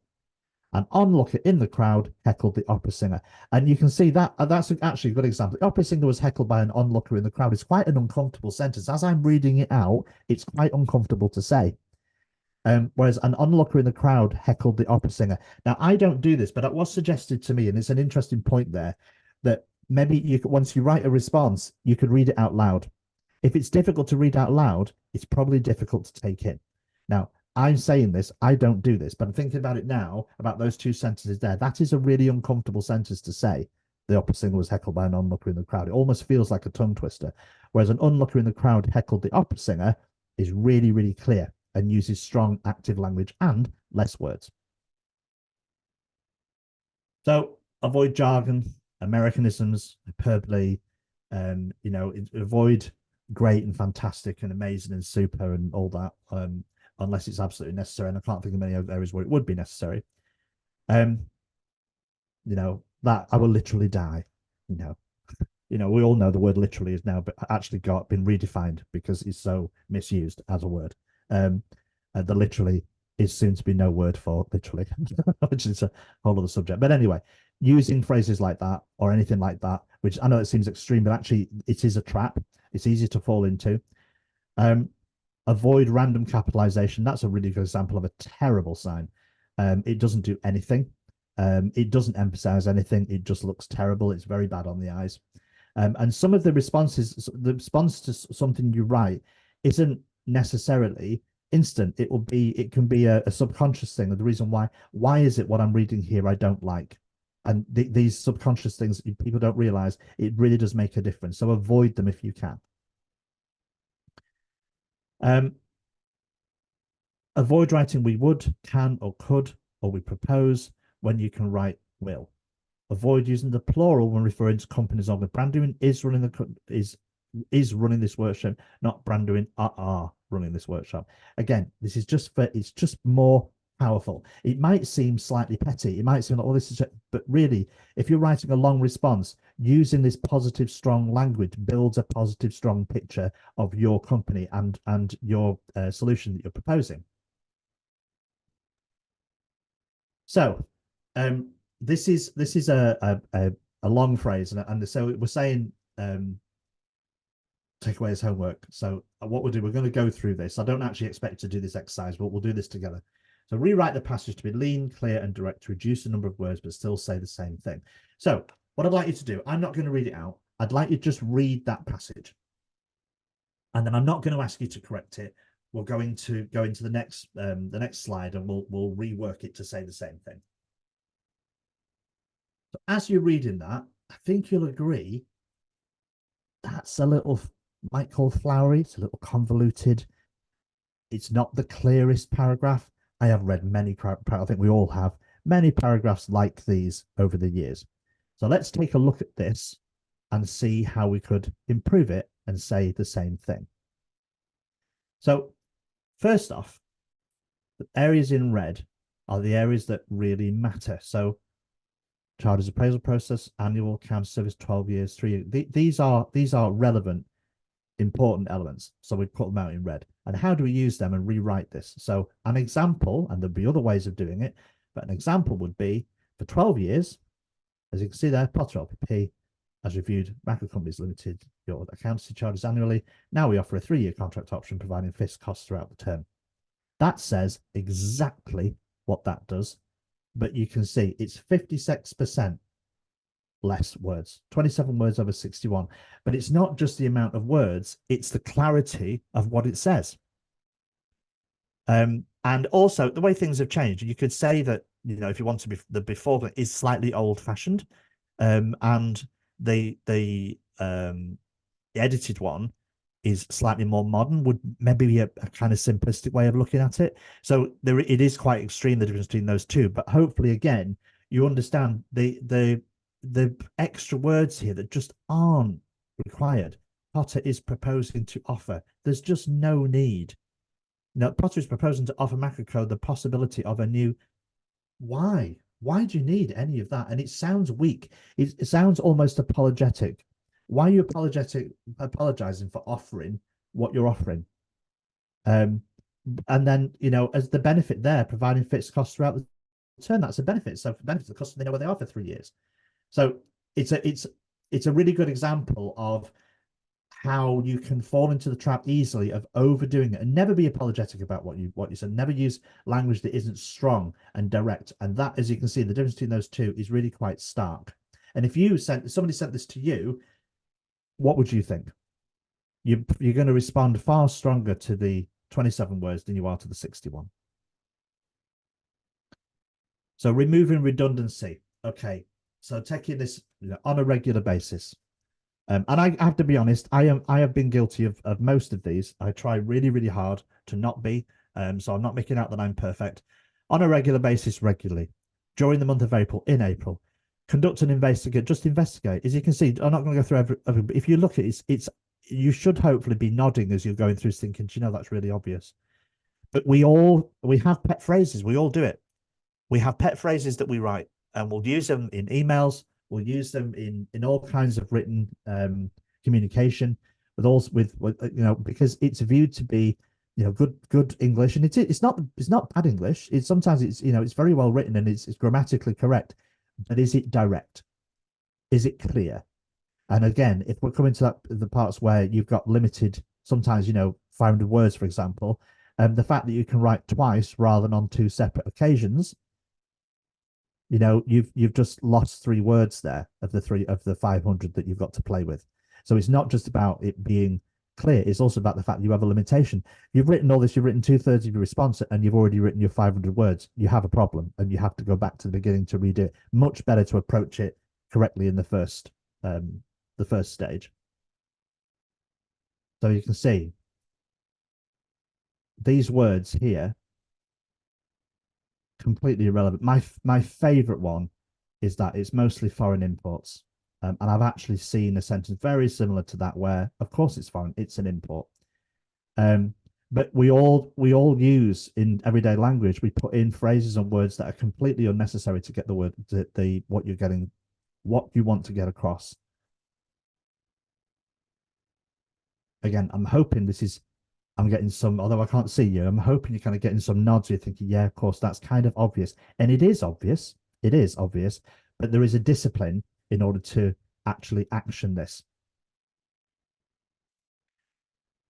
An onlooker in the crowd heckled the opera singer. And you can see that that's actually a good example. The opera singer was heckled by an onlooker in the crowd. It's quite an uncomfortable sentence. As I'm reading it out, it's quite uncomfortable to say. Whereas an onlooker in the crowd heckled the opera singer. Now, I don't do this, but it was suggested to me, and it's an interesting point there, that maybe you could, once you write a response, you could read it out loud. If it's difficult to read out loud, it's probably difficult to take in. Now, I'm saying this, I don't do this, but I'm thinking about it now, about those two sentences there. That is a really uncomfortable sentence to say. The opera singer was heckled by an onlooker in the crowd. It almost feels like a tongue twister. Whereas an onlooker in the crowd heckled the opera singer is really, really clear and uses strong active language and less words. So avoid jargon, Americanisms, hyperbole, avoid great and fantastic and amazing and super and all that, unless it's absolutely necessary. And I can't think of many areas where it would be necessary. That I will literally die. We all know the word literally is now actually been redefined because it's so misused as a word. The literally is soon to be no word for literally, which is a whole other subject. But anyway, using phrases like that or anything like that, which I know it seems extreme, but actually it is a trap. It's easy to fall into. Avoid random capitalization. That's a really good example of a terrible sign. It doesn't do anything. It doesn't emphasize anything. It just looks terrible. It's very bad on the eyes. And some of the responses, the response to something you write isn't necessarily instant. It can be a subconscious thing. The reason why is it what I'm reading here I don't like? And these subconscious things people don't realize, it really does make a difference. So avoid them if you can. Avoid writing we would, can, or could, or we propose when you can write will. Avoid using the plural when referring to companies only. Brandoing is running this workshop, not Brandoing are running this workshop. Again, this is it's just more powerful. It might seem slightly petty. It might seem like, oh, this is, but really, if you're writing a long response, using this positive, strong language builds a positive, strong picture of your company and your solution that you're proposing. So, this is a long phrase, and so we're saying take away his homework. So what we'll do, we're going to go through this. I don't actually expect to do this exercise, but we'll do this together. So rewrite the passage to be lean, clear, and direct, to reduce the number of words, but still say the same thing. So what I'd like you to do, I'm not going to read it out. I'd like you to just read that passage. And then I'm not going to ask you to correct it. We're going to go into the next slide, and we'll rework it to say the same thing. So as you're reading that, I think you'll agree that's a little, might call flowery. It's a little convoluted. It's not the clearest paragraph. I have read many, I think we all have, many paragraphs like these over the years. So let's take a look at this and see how we could improve it and say the same thing. So first off, the areas in red are the areas that really matter. So Charter's appraisal process, annual account service, 12 years, 3 years. These are relevant, important elements. So we put them out in red. And how do we use them and rewrite this? So an example, and there'll be other ways of doing it, but an example would be for 12 years, as you can see there, Potter LPP has reviewed macro companies limited your accountancy charges annually. Now we offer a 3-year contract option providing fixed costs throughout the term. That says exactly what that does. but you can see it's 56% less words, 27 words over 61. But it's not just the amount of words, it's the clarity of what it says. And also the way things have changed. You could say that, you know, if you want to be the before is slightly old-fashioned, and the edited one is slightly more modern, would maybe be a kind of simplistic way of looking at it. So there it is quite extreme, the difference between those two. But hopefully, again, you understand the extra words here that just aren't required. Potter is proposing to offer. There's just no need. Now, Potter is proposing to offer Macrocode the possibility of a new. Why? Why do you need any of that? And it sounds weak. It sounds almost apologetic. Why are you apologizing for offering what you're offering? And then, you know, as the benefit there, providing fixed costs throughout the term, that's a benefit. So for benefits, the customer, they know where they are for 3 years. So it's a really good example of how you can fall into the trap easily of overdoing it and never be apologetic about what you said. Never use language that isn't strong and direct. And that, as you can see, the difference between those two is really quite stark. And if somebody sent this to you, what would you think? You're going to respond far stronger to the 27 words than you are to the 61. So removing redundancy. Okay. So taking this, you know, on a regular basis. And I have to be honest, I have been guilty of most of these. I try really, really hard to not be. So I'm not making out that I'm perfect. On a regular basis, regularly. During the month of April, in April, conduct and investigate, just investigate. As you can see, I'm not going to go through every if you look at it, it's you should hopefully be nodding as you're going through thinking, do you know, that's really obvious. But we have pet phrases, we all do it. We have pet phrases that we write, and we'll use them in emails, we'll use them in all kinds of written communication, with you know, because it's viewed to be, you know, good English, and it's not bad English. It's sometimes it's, you know, it's very well written and it's grammatically correct, but is it direct? Is it clear? And again, if we're coming to the parts where you've got limited, sometimes, you know, 500 words, for example, the fact that you can write twice rather than on 2 separate occasions, you know, you've just lost 3 words there of the 500 that you've got to play with. So it's not just about it being clear, it's also about the fact that you have a limitation. You've written all this, you've written 2/3 of your response, and you've already written your 500 words. You have a problem, and you have to go back to the beginning to read it. Much better to approach it correctly in the first stage. So you can see these words here, completely irrelevant. My favorite one is that it's mostly foreign imports. And I've actually seen a sentence very similar to that where, of course, it's foreign, it's an import. But we all use in everyday language, we put in phrases and words that are completely unnecessary to get the word, what you're getting, what you want to get across. Again, I'm hoping I'm getting some, although I can't see you, I'm hoping you're kind of getting some nods. You're thinking, yeah, of course, that's kind of obvious. And it is obvious. It is obvious, but there is a discipline in order to actually action this.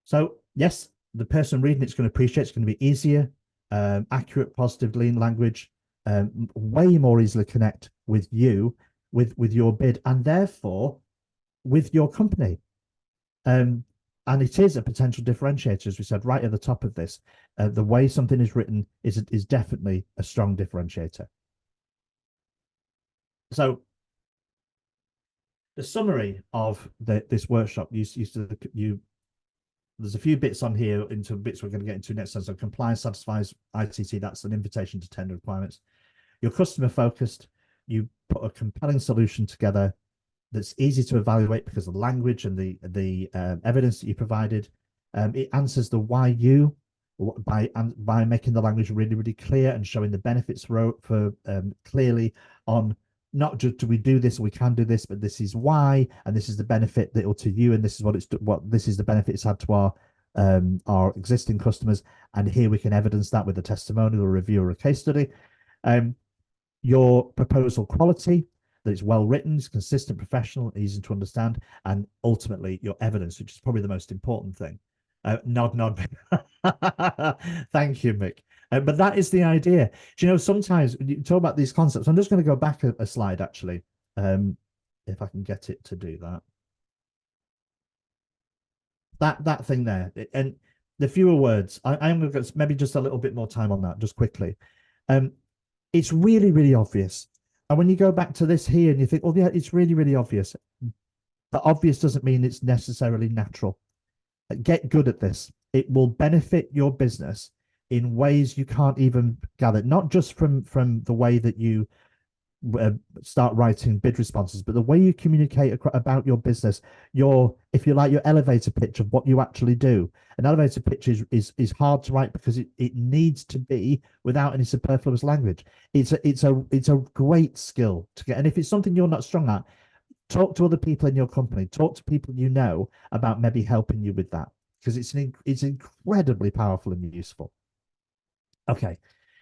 So yes, the person reading it's going to appreciate it's going to be easier, accurate, positive, lean language, way more easily connect with you, with your bid, and therefore with your company. And it is a potential differentiator, as we said right at the top of this. The way something is written is definitely a strong differentiator. So the summary of this workshop, there's a few bits on here into bits we're going to get into next. So compliance satisfies ITT, that's an invitation to tender requirements. You're customer focused, you put a compelling solution together that's easy to evaluate because of the language and the evidence that you provided. It answers the why you by making the language really, really clear and showing the benefits for clearly on not just do we do this or we can do this, but this is why, and this is the benefit that to you, and this is this is the benefit it's had to our existing customers, and here we can evidence that with a testimonial, a review, or a case study. Your proposal quality, that it's well written, it's consistent, professional, easy to understand, and ultimately your evidence, which is probably the most important thing. Nod. Thank you, Mick. But that is the idea. Do you know, sometimes when you talk about these concepts, I'm just going to go back a slide actually, if I can get it to do that. That thing there, and the fewer words. I'm going to maybe just a little bit more time on that, just quickly. Um, it's really, really obvious. And when you go back to this here and you think, oh yeah, it's really, really obvious. But obvious doesn't mean it's necessarily natural. Get good at this. It will benefit your business in ways you can't even gather, not just from the way that you start writing bid responses, but the way you communicate about your business, your, if you like, your elevator pitch of what you actually do. An elevator pitch is hard to write because it needs to be without any superfluous language. It's a great skill to get, and if it's something you're not strong at, talk to other people in your company, talk to people you know about maybe helping you with that, because it's incredibly powerful and useful. Okay,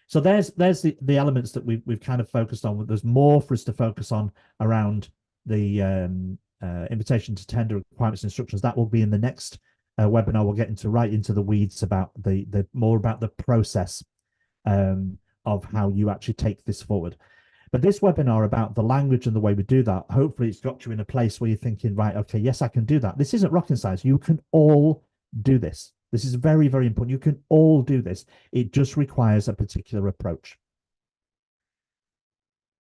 so there's the elements that we've kind of focused on. There's more for us to focus on around the invitation to tender requirements and instructions. That will be in the next webinar. We'll get into right into the weeds about the more about the process of how you actually take this forward. But this webinar about the language and the way we do that, hopefully it's got you in a place where you're thinking, right, okay, yes, I can do that. This isn't rocket science. You can all do this. This is very, very important. You can all do this. It just requires a particular approach.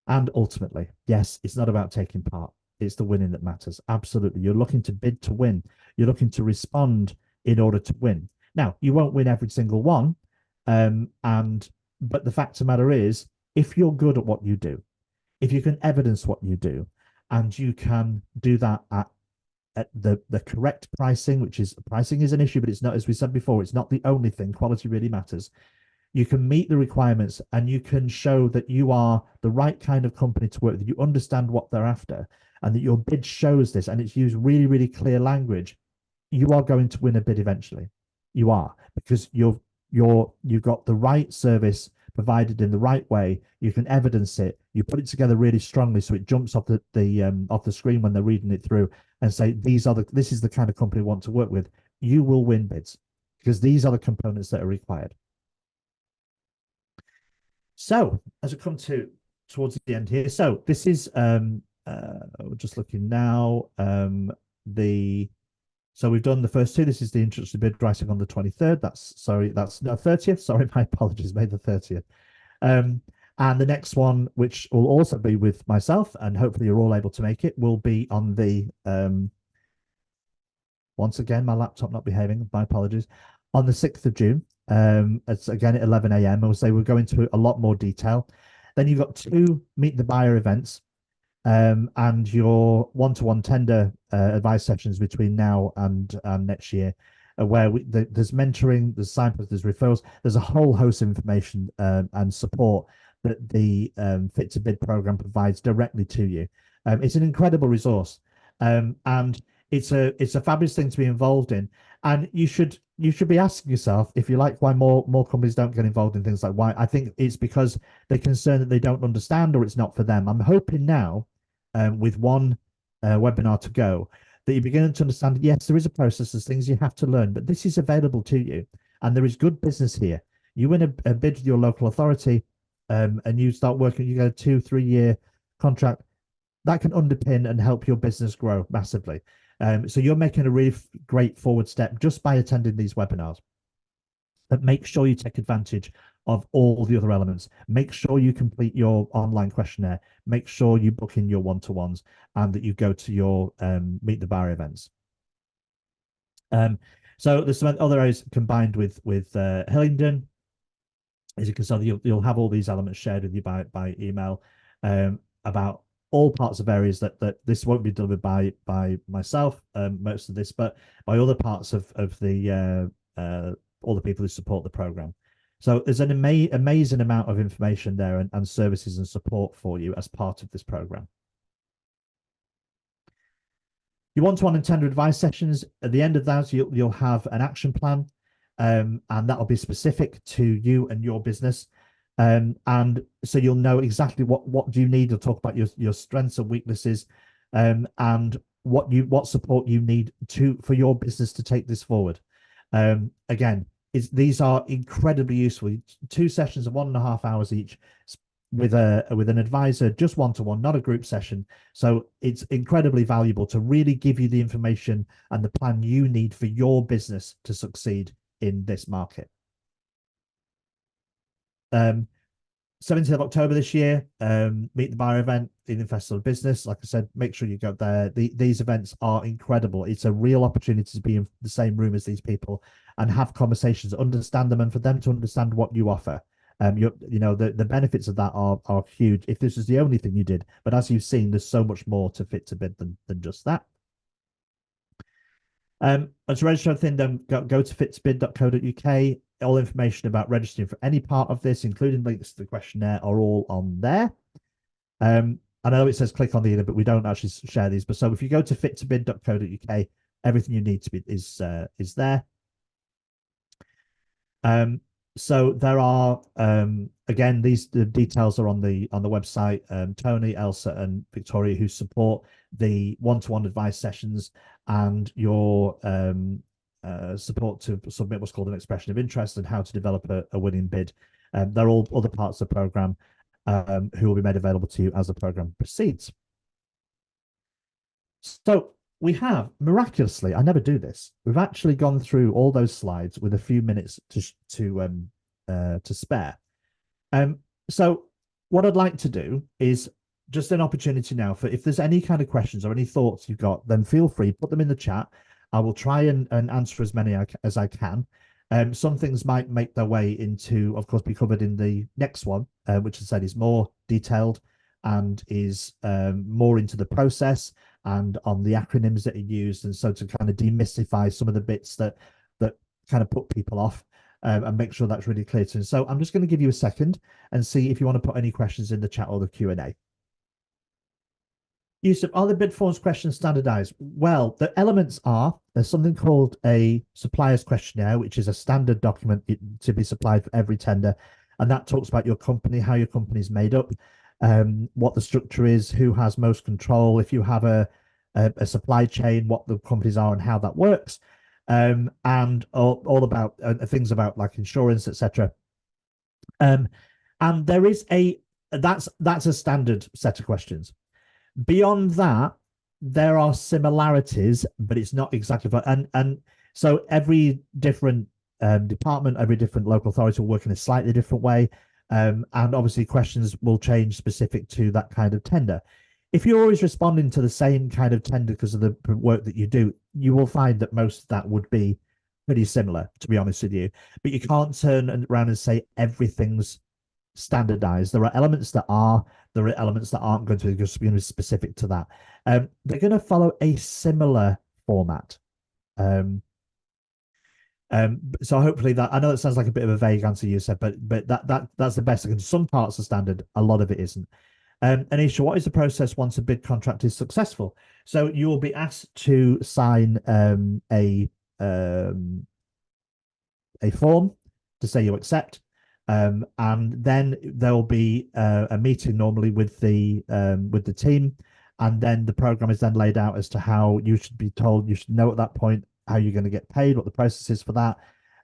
And ultimately, yes, it's not about taking part. It's the winning that matters. Absolutely. You're looking to bid to win. You're looking to respond in order to win. Now, you won't win every single one. But the fact of the matter is, if you're good at what you do, if you can evidence what you do, and you can do that at the correct pricing, which is pricing is an issue, but it's not, as we said before, it's not the only thing. Quality really matters. You can meet the requirements and you can show that you are the right kind of company to work with, you understand what they're after, and that your bid shows this, and it's used really, really clear language. You are going to win a bid eventually. You are, because you've got the right service provided in the right way. You can evidence it. You put it together really strongly so it jumps off the screen when they're reading it through, and say this is the kind of company we want to work with. You will win bids because these are the components that are required. So as we come towards the end here, so this is we're just looking now. So we've done the first two. This is the introductory bid writing on the 23rd. That's no 30th. Sorry, my apologies. May the 30th. And the next one, which will also be with myself, and hopefully you're all able to make it, will be on the once again, my laptop not behaving. My apologies. On the 6th of June. It's again at 11 a.m. I will say we'll go into a lot more detail. Then you've got two meet the buyer events. And your one-to-one tender advice sessions between now and next year, where there's mentoring, there's signposts, there's referrals, there's a whole host of information and support that the Fit to Bid program provides directly to you. It's an incredible resource, and it's a fabulous thing to be involved in. And you should be asking yourself, if you like, why more companies don't get involved in things like why. I think it's because they're concerned that they don't understand or it's not for them. I'm hoping now, with one webinar to go, that you're beginning to understand, yes, there is a process, there's things you have to learn, but this is available to you. And there is good business here. You win a bid with your local authority, and you start working, you get a 2-3 year contract, that can underpin and help your business grow massively. So you're making a really great forward step just by attending these webinars. But make sure you take advantage of all the other elements. Make sure you complete your online questionnaire. Make sure you book in your one-to-ones, and that you go to your meet the buyer events. So there's some other areas combined with Hillingdon. As you can see, you'll have all these elements shared with you by email about all parts of areas that this won't be delivered by myself, most of this, but by other parts of the all the people who support the program. So there's an amazing amount of information there and services and support for you as part of this program. You want to and tender advice sessions. At the end of that, you'll have an action plan, and that'll be specific to you and your business. And so you'll know exactly what do you need to talk about your strengths and weaknesses, and what support you need for your business to take this forward. Again, these are incredibly useful. 2 sessions of 1.5 hours each with an advisor, just one-to-one, not a group session. So it's incredibly valuable to really give you the information and the plan you need for your business to succeed in this market. 17th of October this year, Meet the Buyer event, Ealing Festival of Business. Like I said, make sure you go there. These events are incredible. It's a real opportunity to be in the same room as these people and have conversations, understand them, and for them to understand what you offer. The benefits of that are huge if this is the only thing you did. But as you've seen, there's so much more to Fit to Bid than just that. And to register everything, then go to fittobid.co.uk. All information about registering for any part of this, including links to the questionnaire, are all on there. I know it says click on the either, but we don't actually share these. But so if you go to fittobid.co.uk, everything you need to be is there. So there are again, the details are on the website. Tony, Elsa, and Victoria, who support the one-to-one advice sessions and your support to submit what's called an expression of interest and how to develop a winning bid. They're all other parts of the program who will be made available to you as the program proceeds. So we have miraculously, I never do this, we've actually gone through all those slides with a few minutes to spare. So what I'd like to do is just an opportunity now for, if there's any kind of questions or any thoughts you've got, then feel free, put them in the chat. I will try and answer as many as I can. Some things might make their way into, of course, be covered in the next one, which I said is more detailed and is more into the process and on the acronyms that are used, and so to kind of demystify some of the bits that kind of put people off, and make sure that's really clear to them. So I'm just going to give you a second and see if you want to put any questions in the chat or the Q&A. Yusuf, are the bid forms questions standardized? Well, the elements are, there's something called a supplier's questionnaire, which is a standard document to be supplied for every tender. And that talks about your company, how your company is made up, what the structure is, who has most control, if you have a supply chain, what the companies are and how that works, and all about things about like insurance, etc. And there is that's a standard set of questions. Beyond that, there are similarities, but it's not exactly. And so every different department, every different local authority will work in a slightly different way. And obviously questions will change specific to that kind of tender. If you're always responding to the same kind of tender because of the work that you do, you will find that most of that would be pretty similar, to be honest with you. But you can't turn around and say everything's standardized. There are elements that are, there are elements that aren't going to be just be specific to that. They're going to follow a similar format. So hopefully that, I know it sounds like a bit of a vague answer you said, but that's the best. Some parts are standard, a lot of it isn't. Anisha, what is the process once a bid contract is successful? So you will be asked to sign a form to say you accept. And then there will be a meeting normally with the team, and then the program is then laid out as to how you should be told. You should know at that point how you're going to get paid, what the process is for that,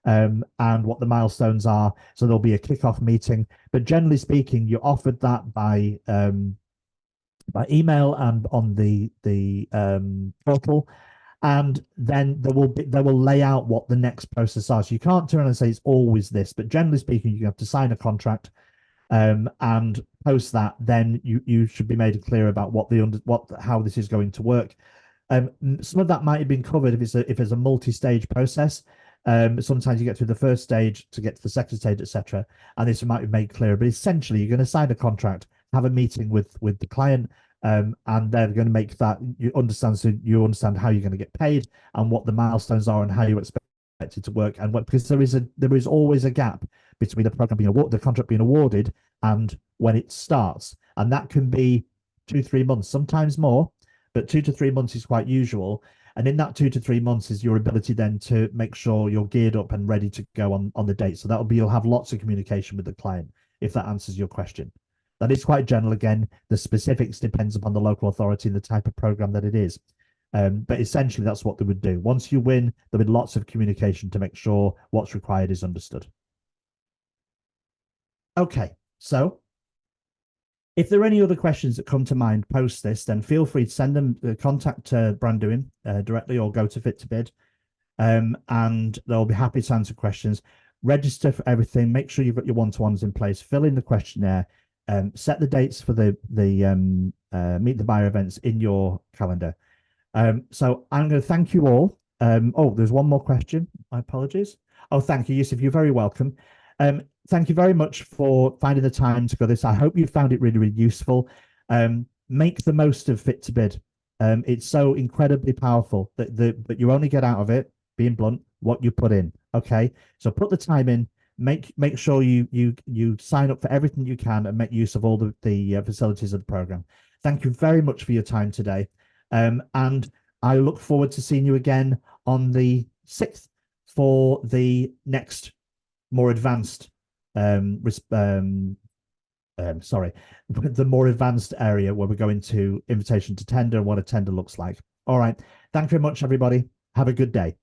and what the milestones are. So there'll be a kickoff meeting. But generally speaking, you're offered that by email and on the portal. And then they will lay out what the next process are. So you can't turn around and say it's always this, but generally speaking, you have to sign a contract, and post that, then you should be made clear about how this is going to work. Some of that might have been covered if it's a multi-stage process. Sometimes you get through the first stage to get to the second stage, etc. And this might be made clear. But essentially, you're going to sign a contract, have a meeting with the client. And they're going to make that you understand how you're going to get paid and what the milestones are and how you expect it to work, and because there is always a gap between the program being the contract being awarded and when it starts, and that can be 2-3 months, sometimes more, but 2 to 3 months is quite usual. And in that 2 to 3 months is your ability then to make sure you're geared up and ready to go on the date. So you'll have lots of communication with the client, if that answers your question. That is quite general. Again, the specifics depends upon the local authority and the type of program that it is. But essentially, that's what they would do. Once you win, there'll be lots of communication to make sure what's required is understood. Okay, so if there are any other questions that come to mind post this, then feel free to send them, contact Brandewin directly or go to Fit to Bid, and they'll be happy to answer questions. Register for everything. Make sure you've got your one-to-ones in place. Fill in the questionnaire. Set the dates for the Meet the Buyer events in your calendar. So I'm going to thank you all. Oh, there's one more question. My apologies. Oh, thank you, Yusuf. You're very welcome. Thank you very much for finding the time to go this. I hope you found it really, really useful. Make the most of Fit to Bid. It's so incredibly powerful that you only get out of it, being blunt, what you put in. Okay, so put the time in. Make sure you sign up for everything you can and make use of all the facilities of the program. Thank you very much for your time today, and I look forward to seeing you again on the 6th for the next more advanced sorry, the more advanced area where we're going to invitation to tender and what a tender looks like. All right. Thank you very much, everybody. Have a good day.